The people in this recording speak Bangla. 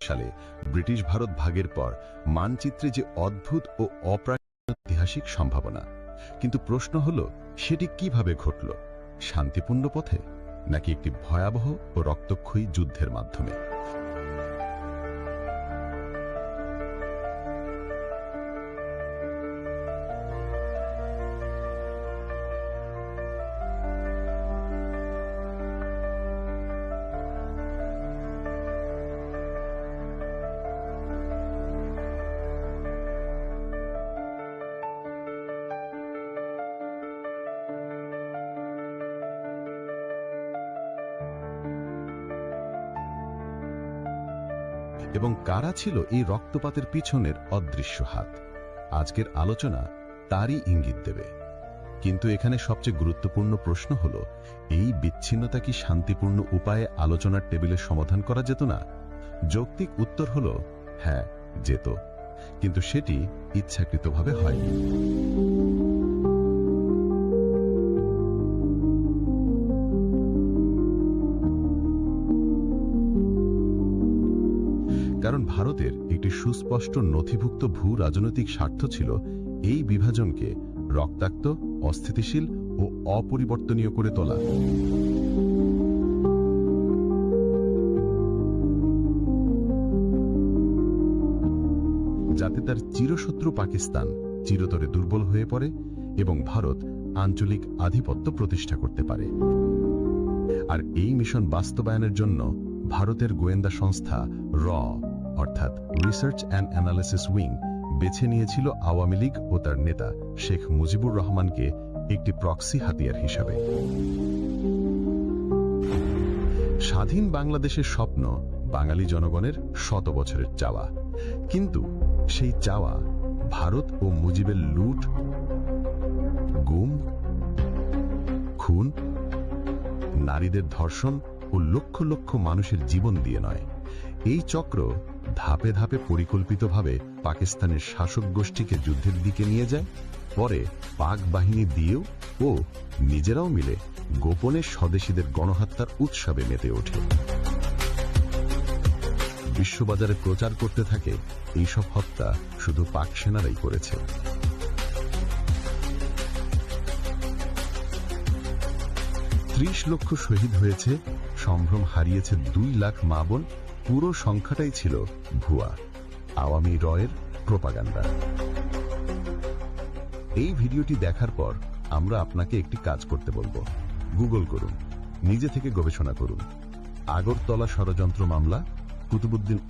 সালে ব্রিটিশ ভারত ভাগের পর মানচিত্রে যে অদ্ভুত ও ঐতিহাসিক সম্ভাবনা, কিন্তু প্রশ্ন হলো সেটি কিভাবে ঘটল? শান্তিপূর্ণ পথে নাকি একটি ভয়াবহ ও রক্তক্ষয়ী যুদ্ধের মাধ্যমে? এবং কারা ছিল এই রক্তপাতের পিছনের অদৃশ্য হাত? আজকের আলোচনা তারই ইঙ্গিত দেবে। কিন্তু এখানে সবচেয়ে গুরুত্বপূর্ণ প্রশ্ন হলো, এই বিচ্ছিন্নতা কি শান্তিপূর্ণ উপায়ে আলোচনার টেবিলে সমাধান করা যেত না? যৌক্তিক উত্তর হলো হ্যাঁ, যেত, কিন্তু সেটি ইচ্ছাকৃতভাবে হয়নি। কারণ ভারতের একটি সুস্পষ্ট নথিভুক্ত ভূ রাজনৈতিক স্বার্থ ছিল এই বিভাজনকে রক্তাক্ত, অস্থিতিশীল ও অপরিবর্তনীয় করে তোলা। যাতে তার চিরশত্রু পাকিস্তান চিরতরে দুর্বল হয়ে পড়ে এবং ভারত আঞ্চলিক আধিপত্য প্রতিষ্ঠা করতে পারে। আর এই মিশন বাস্তবায়নের জন্য ভারতের গোয়েন্দা সংস্থা র অর্থাৎ রিসার্চ অ্যান্ড অ্যানালিসিস উইং বেছে নিয়েছিল আওয়ামী লীগ ও তার নেতা শেখ মুজিবুর রহমানকে একটি প্রক্সি হাতিয়ার হিসাবে। স্বাধীন বাংলাদেশের স্বপ্ন বাঙালি জনগণের শত বছরের চাওয়া, কিন্তু সেই চাওয়া ভারত ও মুজিবের লুট, গুম, খুন, নারীদের ধর্ষণ ও লক্ষ লক্ষ মানুষের জীবন দিয়ে নয়। এই চক্র ধাপে ধাপে পরিকল্পিতভাবে পাকিস্তানের শাসক গোষ্ঠীকে যুদ্ধের দিকে নিয়ে যায়, পরে পাক বাহিনী দিয়েও ও নিজেরাও মিলে গোপনে স্বদেশীদের গণহত্যার উৎসবে মেতে ওঠে। বিশ্ববাজারে প্রচার করতে থাকে এইসব হত্যা শুধু পাক সেনারাই করেছে। ত্রিশ লক্ষ শহীদ হয়েছে, সম্ভ্রম হারিয়েছে 2 লাখ মা বোন। পুরো সংখ্যাটাই ছিল ভুয়া, আওয়ামী রয়ের প্রোপাগান্ডা। এই ভিডিওটি দেখার পর আমরা আপনাকে একটি কাজ করতে বলবো। গুগল করুন, নিজে থেকে গবেষণা করুন। আগরতলা ষড়যন্ত্র মামলা, কুতুবুদ্দিন